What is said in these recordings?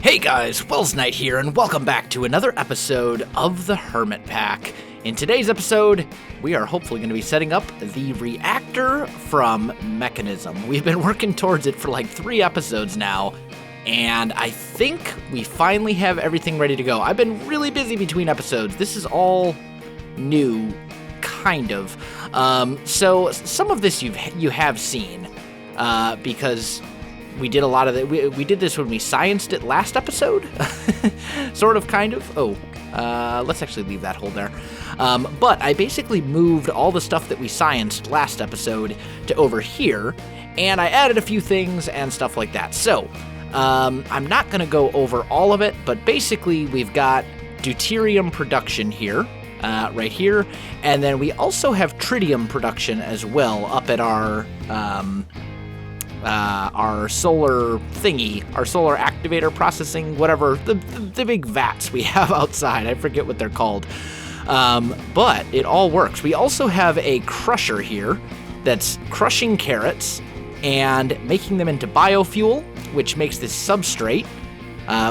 Hey guys, Welsknight here, and welcome back to another episode of the HermitPack. In today's episode, we are hopefully going to be setting up the Reactor from Mechanism. We've been working towards it for like 3 episodes now, and I think we finally have everything ready to go. I've been really busy between episodes. This is all new, kind of. So some of this you have seen, because we did a lot of it. We did this when we scienced it last episode, sort of, kind of. Oh, let's actually leave that hole there. But I basically moved all the stuff that we scienced last episode to over here, and I added a few things and stuff like that. So, I'm not going to go over all of it, but basically we've got deuterium production here, right here, and then we also have tritium production as well up at our solar thingy, our solar activator processing, whatever, the big vats we have outside. I forget what they're called. But it all works. We also have a crusher here that's crushing carrots and making them into biofuel, which makes this substrate,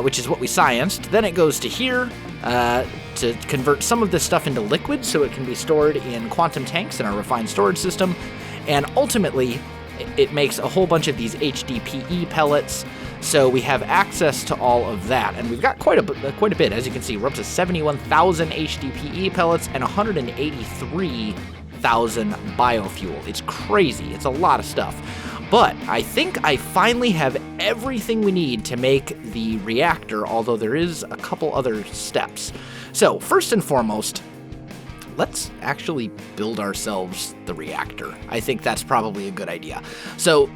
which is what we scienced. Then it goes to here to convert some of this stuff into liquid so it can be stored in quantum tanks in our refined storage system. And ultimately, it makes a whole bunch of these HDPE pellets, so we have access to all of that. And we've got quite a bit. As you can see, we're up to 71,000 HDPE pellets and 183,000 biofuel. It's crazy. It's a lot of stuff. But I think I finally have everything we need to make the reactor, although there is a couple other steps. So, first and foremost, let's actually build ourselves the reactor. I think that's probably a good idea. So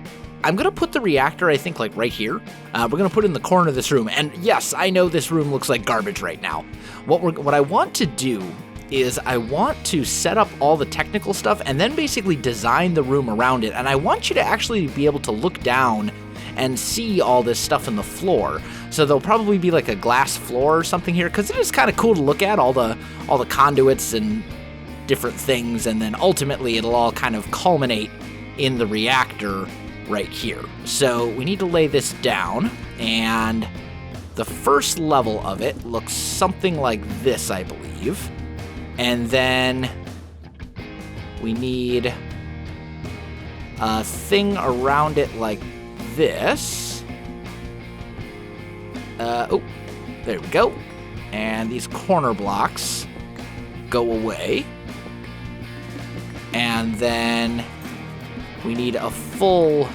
I'm going to put the reactor, I think, like right here. We're going to put it in the corner of this room. And yes, I know this room looks like garbage right now. What I want to do is I want to set up all the technical stuff and then basically design the room around it. And I want you to actually be able to look down and see all this stuff in the floor. So there'll probably be like a glass floor or something here, because it is kind of cool to look at all the conduits and different things, and then ultimately it'll all kind of culminate in the reactor right here. So we need to lay this down, and the first level of it looks something like this, I believe. And then we need a thing around it like this. Oh, there we go. And these corner blocks go away. And then we need a full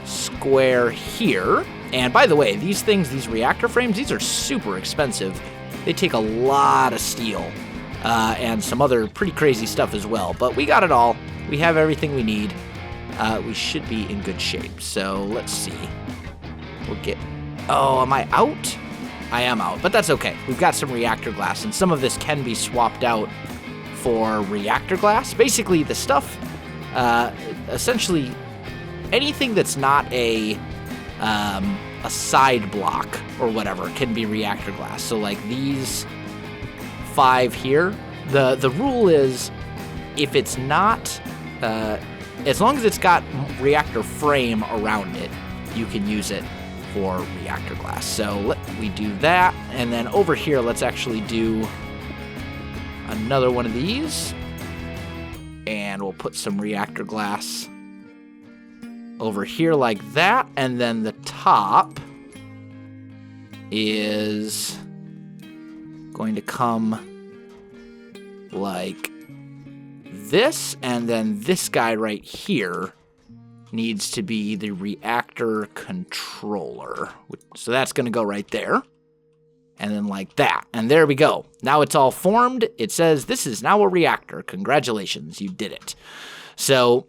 square here. And by the way, these things, these reactor frames, these are super expensive. They take a lot of steel and some other pretty crazy stuff as well. But we got it all. We have everything we need. We should be in good shape. So let's see. We'll get... Oh, am I out? I am out, but that's okay. We've got some reactor glass, and some of this can be swapped out for reactor glass. Basically, the stuff, essentially, anything that's not a side block or whatever can be reactor glass. So, like these 5 here, the rule is if it's not, as long as it's got reactor frame around it, you can use it for reactor glass. So we do that, and then over here, let's actually do another one of these, and we'll put some reactor glass over here like that, and then the top is going to come like this, and then this guy right here needs to be the reactor controller. So that's going to go right there. And then like that. And there we go. Now it's all formed. It says this is now a reactor. Congratulations, you did it. So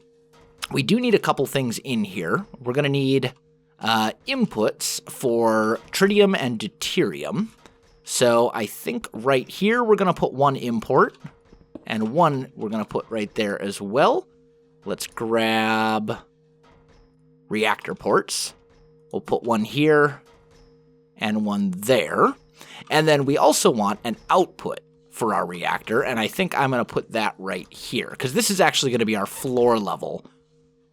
we do need a couple things in here. We're going to need inputs for tritium and deuterium. So I think right here we're going to put one import. And one we're going to put right there as well. Let's grab reactor ports. We'll put one here and one there. And then we also want an output for our reactor, and I think I'm going to put that right here, because this is actually going to be our floor level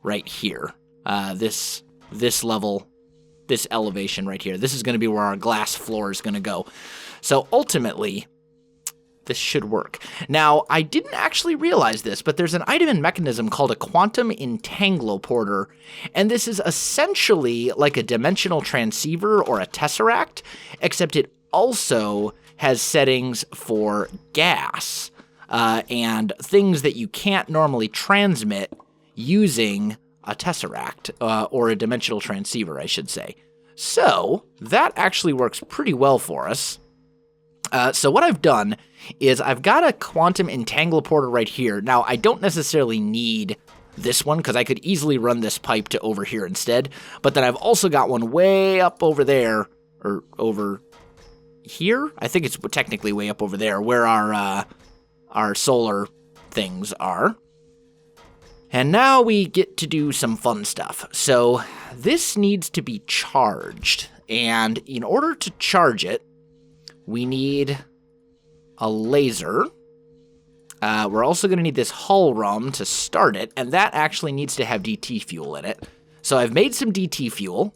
right here. this level, this elevation right here. This is going to be where our glass floor is going to go. So ultimately, this should work. Now, I didn't actually realize this, but there's an item and mechanism called a quantum entangloporter, and this is essentially like a dimensional transceiver or a tesseract, except it also has settings for gas and things that you can't normally transmit using a tesseract or a dimensional transceiver, I should say. So that actually works pretty well for us. So what I've done is I've got a quantum entangloporter right here. Now, I don't necessarily need this one because I could easily run this pipe to over here instead. But then I've also got one way up over there, or over here. I think it's technically way up over there where our solar things are. And now we get to do some fun stuff. So this needs to be charged. And in order to charge it, we need a laser. We're also going to need this hull rum to start it, and that actually needs to have DT fuel in it. So I've made some DT fuel,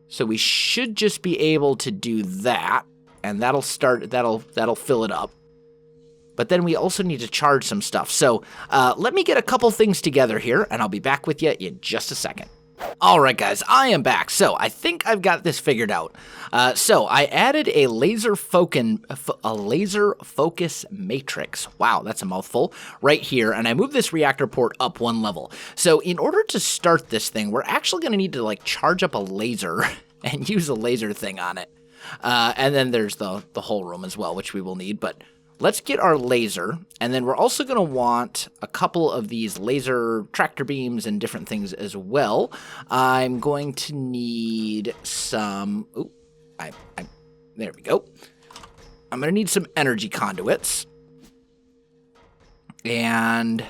so we should just be able to do that, and that'll fill it up. But then we also need to charge some stuff. So let me get a couple things together here, and I'll be back with you in just a second. All right, guys, I am back. So I think I've got this figured out. So I added a laser focus matrix. Wow, that's a mouthful right here. And I moved this reactor port up one level. So in order to start this thing, we're actually going to need to like charge up a laser and use a laser thing on it. And then there's the whole room as well, which we will need. But let's get our laser, and then we're also going to want a couple of these laser tractor beams and different things as well. I'm going to need some... Ooh, there we go. I'm going to need some energy conduits. And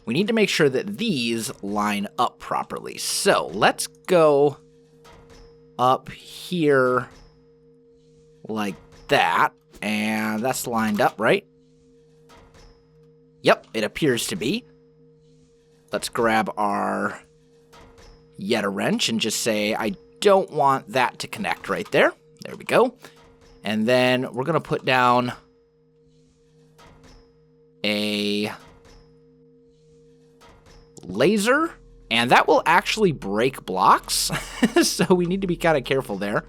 we need to make sure that these line up properly. So let's go up here like that. And that's lined up, right? Yep, it appears to be. Let's grab our Yeta wrench and just say, I don't want that to connect right there. There we go. And then we're going to put down a laser, and that will actually break blocks. So we need to be kind of careful there.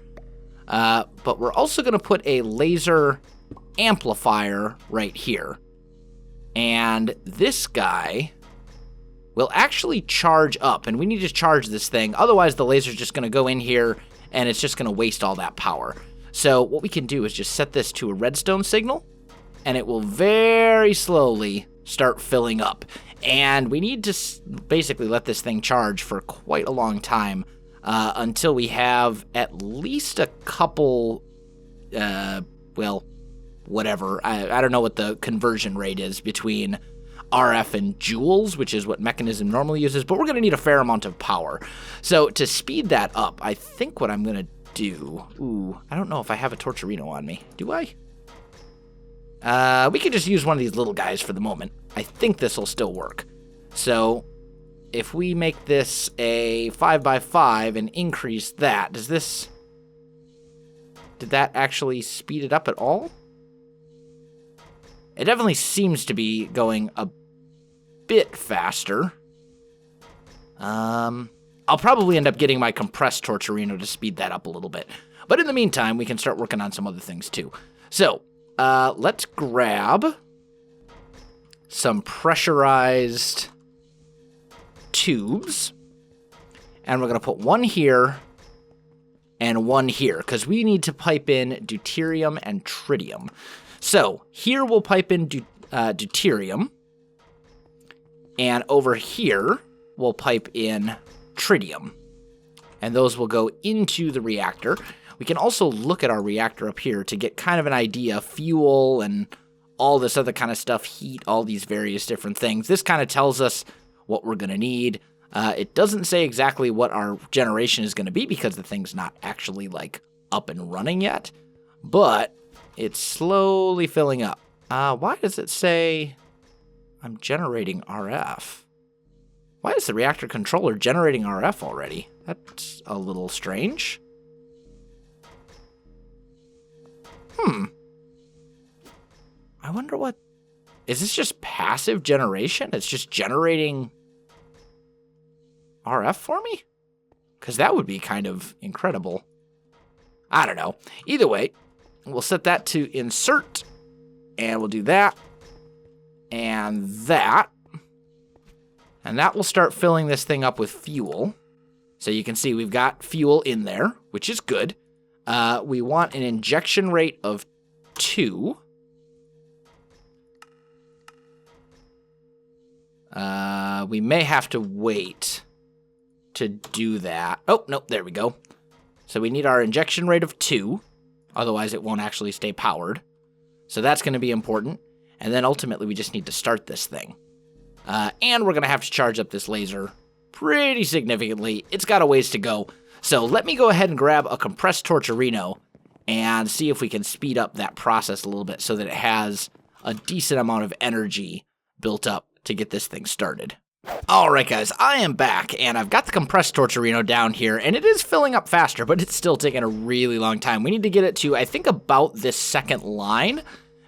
But we're also going to put a laser amplifier right here. And this guy will actually charge up, and we need to charge this thing. Otherwise, the laser's just going to go in here, and it's just going to waste all that power. So what we can do is just set this to a redstone signal, and it will very slowly start filling up. And we need to basically let this thing charge for quite a long time. Until we have at least a couple, well, whatever. I don't know what the conversion rate is between RF and joules, which is what Mechanism normally uses, but we're going to need a fair amount of power. So to speed that up, I think what I'm going to do... Ooh, I don't know if I have a Torturino on me. Do I? We could just use one of these little guys for the moment. I think this will still work. So... if we make this a 5x5 and increase that, did that actually speed it up at all? It definitely seems to be going a bit faster. I'll probably end up getting my compressed Torturino to speed that up a little bit. But in the meantime, we can start working on some other things too. So, let's grab some pressurized tubes, and we're going to put one here and one here, because we need to pipe in deuterium and tritium. So here we'll pipe in deuterium, and over here we'll pipe in tritium, and those will go into the reactor. We can also look at our reactor up here to get kind of an idea, fuel and all this other kind of stuff, heat, all these various different things. This kind of tells us what we're going to need. It doesn't say exactly what our generation is going to be because the thing's not actually, like, up and running yet. But it's slowly filling up. Why does it say I'm generating RF? Why is the reactor controller generating RF already? That's a little strange. I wonder what... Is this just passive generation? It's just generating RF for me? Because that would be kind of incredible. I don't know. Either way, we'll set that to insert. And we'll do that. And that. And that will start filling this thing up with fuel. So you can see we've got fuel in there, which is good. We want an injection rate of 2. We may have to wait to do that. Oh, nope, there we go. So we need our injection rate of 2. Otherwise, it won't actually stay powered. So that's going to be important. And then ultimately, we just need to start this thing. And we're going to have to charge up this laser pretty significantly. It's got a ways to go. So let me go ahead and grab a compressed torcherino and see if we can speed up that process a little bit so that it has a decent amount of energy built up to get this thing started. Alright guys, I am back, and I've got the compressed torcherino down here, and it is filling up faster, but it's still taking a really long time. We need to get it to, I think, about this second line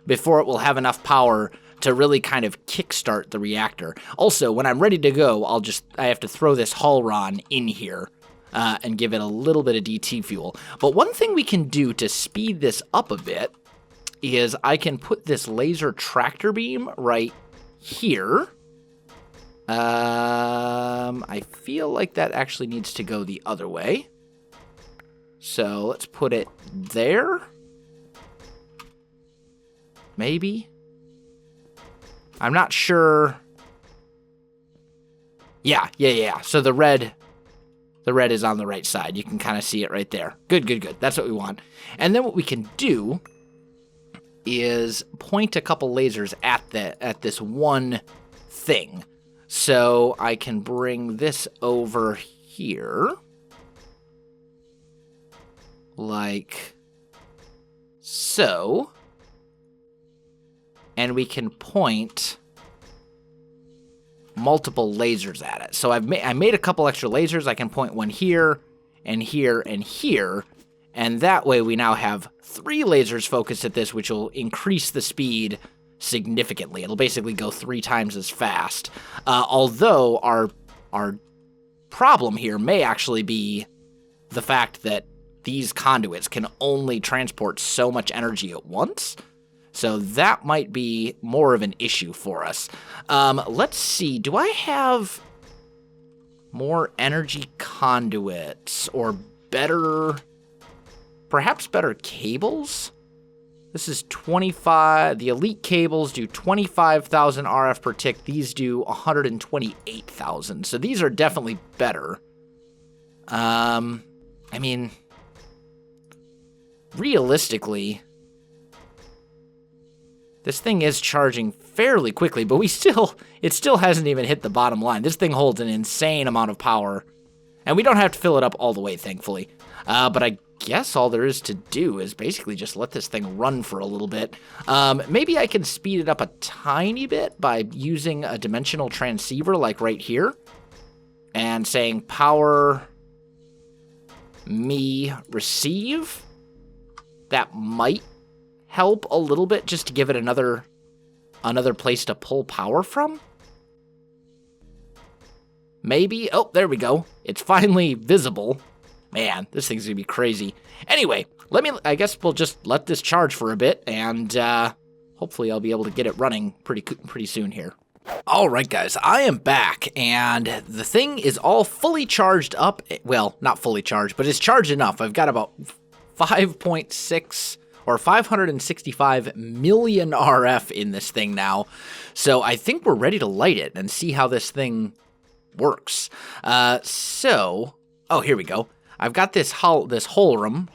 before it will have enough power to really kind of kickstart the reactor. Also, when I'm ready to go, I have to throw this Hullron in here and give it a little bit of DT fuel. But one thing we can do to speed this up a bit is I can put this laser tractor beam right here. I feel like that actually needs to go the other way. So let's put it there. Maybe. I'm not sure. Yeah. So the red is on the right side. You can kind of see it right there. Good. That's what we want. And then what we can do is point a couple lasers at this one thing. So I can bring this over here, like so, and we can point multiple lasers at it. So I made a couple extra lasers. I can point one here, and here, and here, and that way we now have 3 lasers focused at this, which will increase the speed significantly. It'll basically go 3 times as fast. Although our problem here may actually be the fact that these conduits can only transport so much energy at once. So that might be more of an issue for us. Let's see. Do I have more energy conduits or perhaps better cables? This is 25. The elite cables do 25,000 RF per tick. These do 128,000. So these are definitely better. I mean, realistically, this thing is charging fairly quickly, but it still hasn't even hit the bottom line. This thing holds an insane amount of power, and we don't have to fill it up all the way, thankfully. But I guess all there is to do is basically just let this thing run for a little bit. Maybe I can speed it up a tiny bit by using a dimensional transceiver like right here and saying power me receive. That might help a little bit just to give it another place to pull power from. Maybe. Oh, there we go. It's finally visible. Man, this thing's gonna be crazy. Anyway, I guess we'll just let this charge for a bit, and hopefully I'll be able to get it running pretty soon here. All right, guys, I am back, and the thing is all fully charged up. Well, not fully charged, but it's charged enough. I've got about 5.6 or 565 million RF in this thing now, so I think we're ready to light it and see how this thing works. Oh, here we go. I've got this Hullrum.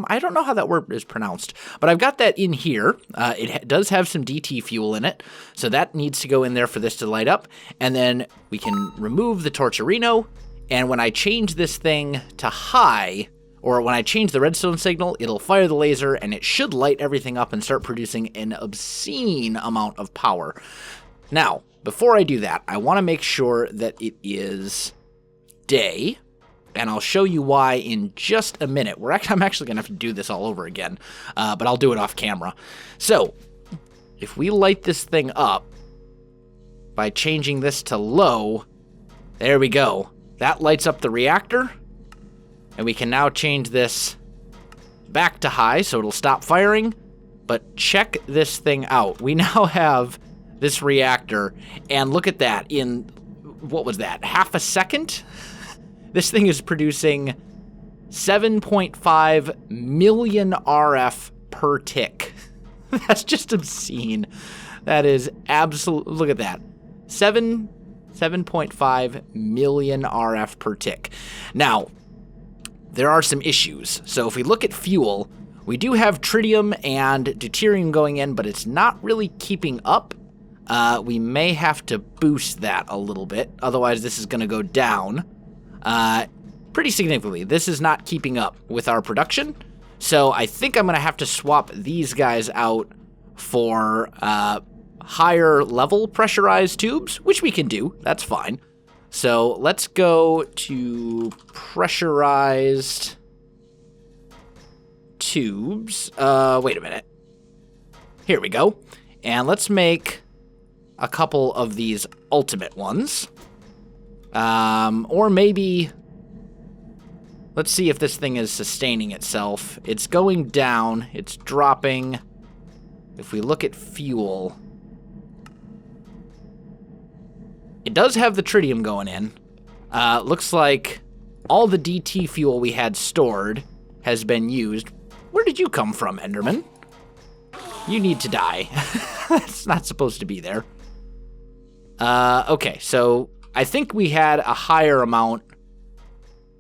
I don't know how that word is pronounced, but I've got that in here. It does have some DT fuel in it, so that needs to go in there for this to light up. And then we can remove the torcherino, and when I change this thing to high, or when I change the redstone signal, it'll fire the laser, and it should light everything up and start producing an obscene amount of power. Now, before I do that, I want to make sure that it is day, and I'll show you why in just a minute. I'm actually going to have to do this all over again, but I'll do it off camera. So, if we light this thing up by changing this to low, there we go. That lights up the reactor, and we can now change this back to high so it'll stop firing. But check this thing out. We now have this reactor, and look at that. In, what was that, half a second? This thing is producing 7.5 million RF per tick. That's just obscene. That is absolute. Look at that. 7.5 million RF per tick. Now, there are some issues. So if we look at fuel, we do have tritium and deuterium going in, but it's not really keeping up. We may have to boost that a little bit. Otherwise, this is going to go down pretty significantly. This is not keeping up with our production. So I think I'm going to have to swap these guys out for higher level pressurized tubes, which we can do. That's fine. So let's go to pressurized tubes. Wait a minute. Here we go. And let's make a couple of these ultimate ones. Or maybe, let's see if this thing is sustaining itself. It's going down. It's dropping. If we look at fuel, it does have the tritium going in. Looks like all the DT fuel we had stored has been used. Where did you come from, Enderman? You need to die. That's not supposed to be there. Okay, so I think we had a higher amount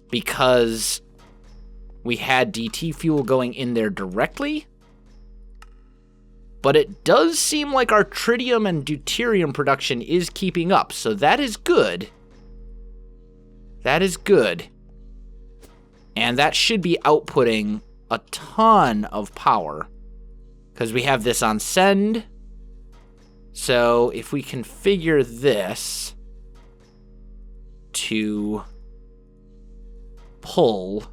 because we had DT fuel going in there directly. But it does seem like our tritium and deuterium production is keeping up, so that is good. That is good. And that should be outputting a ton of power, because we have this on send. So if we configure this to pull,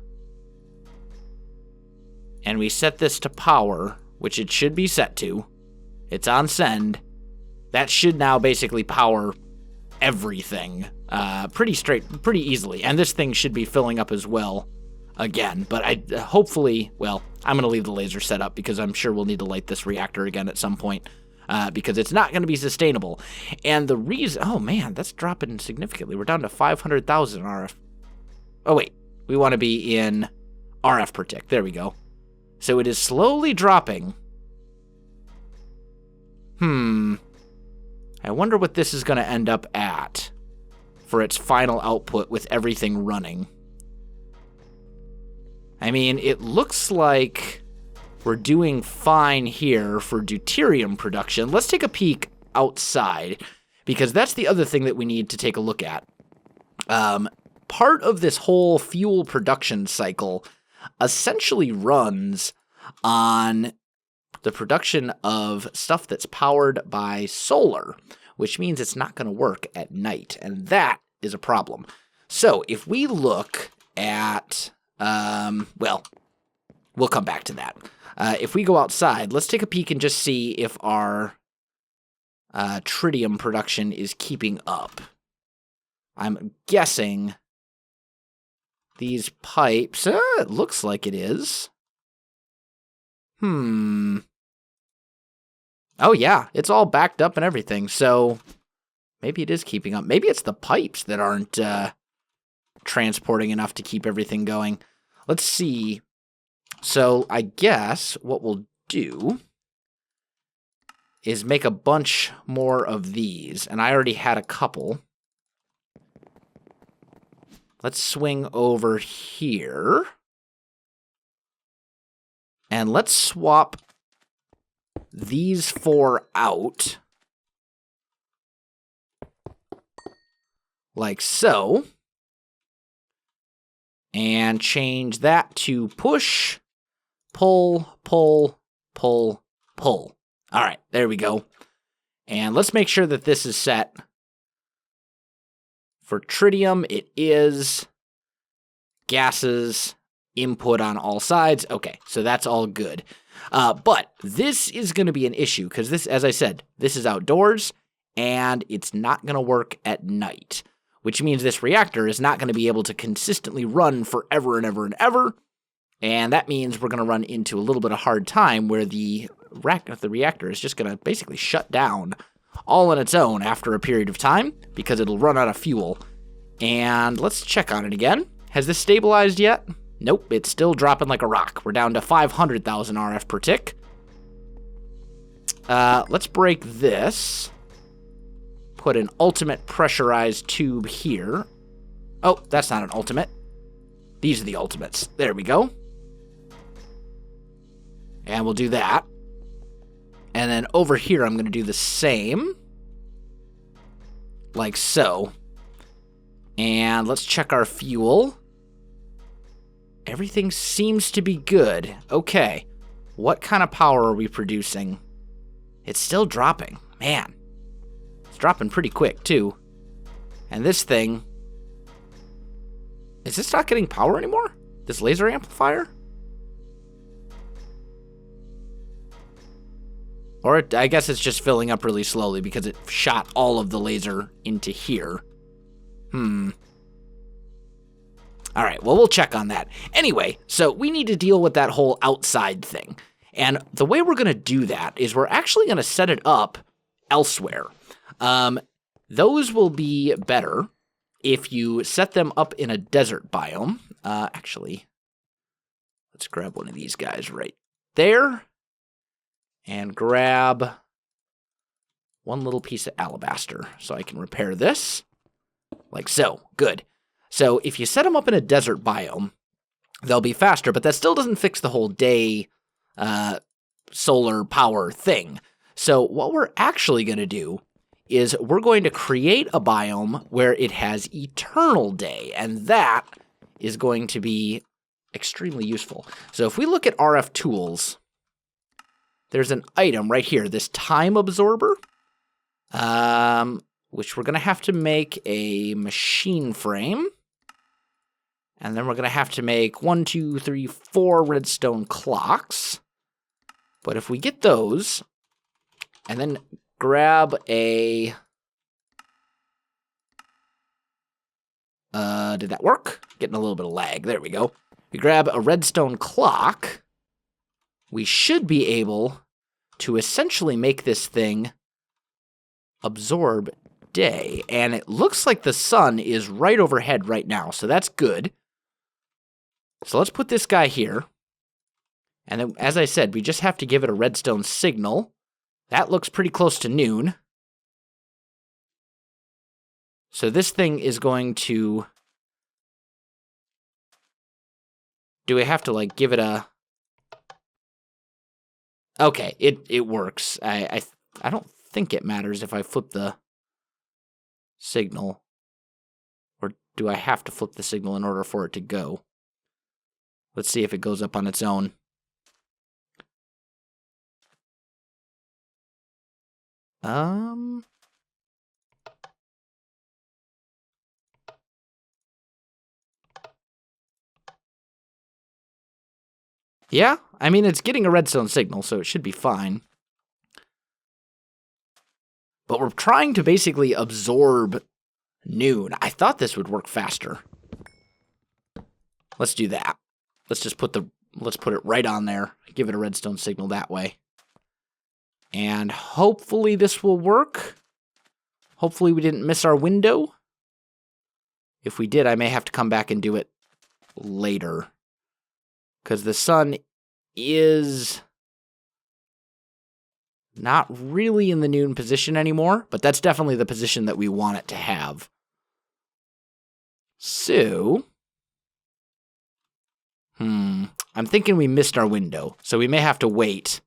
and we set this to power, which it should be set to, it's on send, that should now basically power everything pretty easily. And this thing should be filling up as well again. But hopefully, well, I'm going to leave the laser set up because I'm sure we'll need to light this reactor again at some point. Because it's not going to be sustainable. And the reason... Oh, man, that's dropping significantly. We're down to 500,000 RF. Oh, wait. We want to be in RF per tick. There we go. So it is slowly dropping. I wonder what this is going to end up at for its final output with everything running. I mean, it looks like we're doing fine here for deuterium production. Let's take a peek outside, because that's the other thing that we need to take a look at. Part of this whole fuel production cycle essentially runs on the production of stuff that's powered by solar, which means it's not going to work at night, and that is a problem. So if we look at, well, we'll come back to that. If we go outside, let's take a peek and just see if our tritium production is keeping up. I'm guessing these pipes, it looks like it is. Oh yeah, it's all backed up and everything, so maybe it is keeping up. Maybe it's the pipes that aren't transporting enough to keep everything going. Let's see. So I guess what we'll do is make a bunch more of these, and I already had a couple. Let's swing over here, and let's swap these 4 out, like so, and change that to push, pull, pull, pull, pull. All right, there we go. And let's make sure that this is set. For tritium, it is gases, input on all sides. Okay, so that's all good. But this is going to be an issue because this, as I said, this is outdoors and it's not going to work at night, which means this reactor is not going to be able to consistently run forever and ever and ever. And that means we're going to run into a little bit of hard time where the reactor is just going to basically shut down all on its own after a period of time because it'll run out of fuel. And let's check on it again. Has this stabilized yet? Nope, it's still dropping like a rock. We're down to 500,000 RF per tick. Let's break this. Put an ultimate pressurized tube here. Oh, that's not an ultimate. These are the ultimates. There we go. And we'll do that. And then over here, I'm going to do the same. Like so. And let's check our fuel. Everything seems to be good. Okay. What kind of power are we producing? It's still dropping. Man. It's dropping pretty quick, too. And this thing... Is this not getting power anymore? This laser amplifier? Or I guess it's just filling up really slowly because it shot all of the laser into here. All right, well, we'll check on that. Anyway, so we need to deal with that whole outside thing. And the way we're going to do that is we're actually going to set it up elsewhere. Those will be better if you set them up in a desert biome. Actually, let's grab one of these guys right there. And grab one little piece of alabaster so I can repair this. Like so. Good. So if you set them up in a desert biome, they'll be faster, but that still doesn't fix the whole day solar power thing. So what we're actually going to do is we're going to create a biome where it has eternal day, and that is going to be extremely useful. So if we look at RF tools, there's an item right here, this time absorber, which we're going to have to make a machine frame. And then we're going to have to make 1, 2, 3, 4 redstone clocks. But if we get those, and then grab a... did that work? Getting a little bit of lag. There we go. We grab a redstone clock. We should be able to essentially make this thing absorb day. And it looks like the sun is right overhead right now, so that's good. So let's put this guy here. And then, as I said, we just have to give it a redstone signal. That looks pretty close to noon. So this thing is going to... Do we have to, like, give it a... Okay, it works. I don't think it matters if I flip the signal. Or do I have to flip the signal in order for it to go? Let's see if it goes up on its own. Yeah, I mean, it's getting a redstone signal, so it should be fine. But we're trying to basically absorb noon. I thought this would work faster. Let's do that. Let's just put it right on there. Give it a redstone signal that way. And hopefully this will work. Hopefully we didn't miss our window. If we did, I may have to come back and do it later. Because the sun is not really in the noon position anymore, but that's definitely the position that we want it to have. So, I'm thinking we missed our window, so we may have to wait.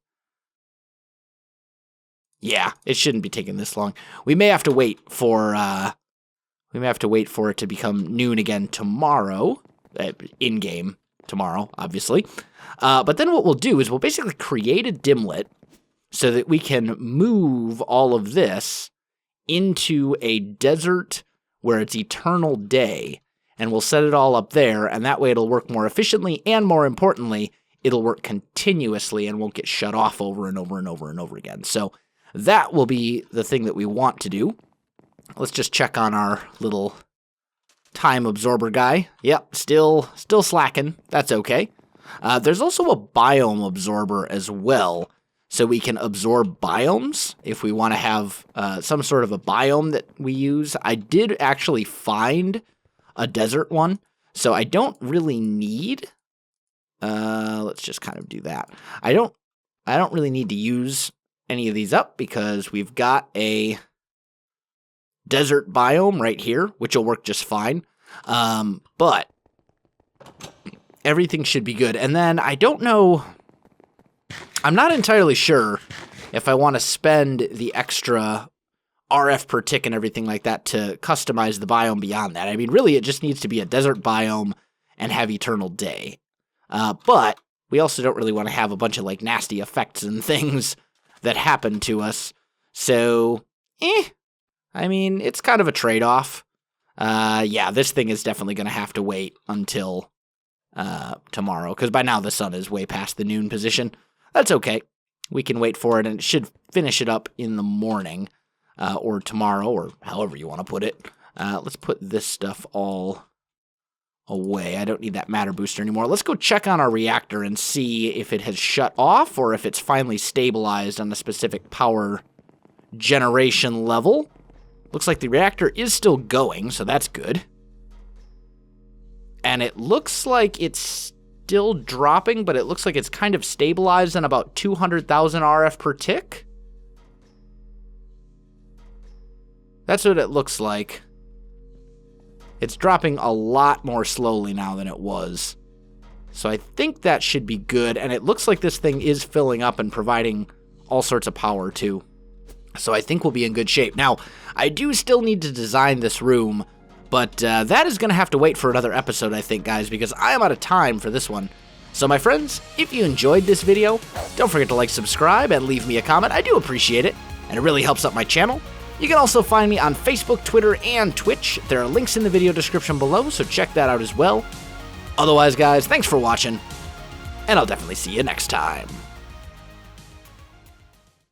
Yeah, it shouldn't be taking this long. We may have to wait for it to become noon again tomorrow, in-game tomorrow, obviously. But then what we'll do is we'll basically create a dimlet so that we can move all of this into a desert where it's eternal day, and we'll set it all up there, and that way it'll work more efficiently, and more importantly, it'll work continuously and won't get shut off over and over and over and over again. So that will be the thing that we want to do. Let's just check on our little time absorber guy. Yep, still slacking. That's okay. There's also a biome absorber as well, so we can absorb biomes if we want to have some sort of a biome that we use. I did actually find a desert one, so I don't really need... let's just kind of do that. I don't really need to use any of these up because we've got a desert biome right here, which will work just fine. But everything should be good. And then I don't know... I'm not entirely sure if I want to spend the extra RF per tick and everything like that to customize the biome beyond that. I mean, really, it just needs to be a desert biome and have eternal day. But we also don't really want to have a bunch of, like, nasty effects and things that happen to us. So, I mean, it's kind of a trade-off. Yeah, this thing is definitely going to have to wait until tomorrow, because by now the sun is way past the noon position. That's okay. We can wait for it, and it should finish it up in the morning, or tomorrow, or however you want to put it. Let's put this stuff all away. I don't need that matter booster anymore. Let's go check on our reactor and see if it has shut off, or if it's finally stabilized on a specific power generation level. Looks like the reactor is still going, so that's good. And it looks like it's still dropping, but it looks like it's kind of stabilized on about 200,000 RF per tick. That's what it looks like. It's dropping a lot more slowly now than it was. So I think that should be good, and it looks like this thing is filling up and providing all sorts of power too. So I think we'll be in good shape. Now, I do still need to design this room, but that is going to have to wait for another episode, I think, guys, because I am out of time for this one. So, my friends, if you enjoyed this video, don't forget to like, subscribe, and leave me a comment. I do appreciate it, and it really helps out my channel. You can also find me on Facebook, Twitter, and Twitch. There are links in the video description below, so check that out as well. Otherwise, guys, thanks for watching, and I'll definitely see you next time.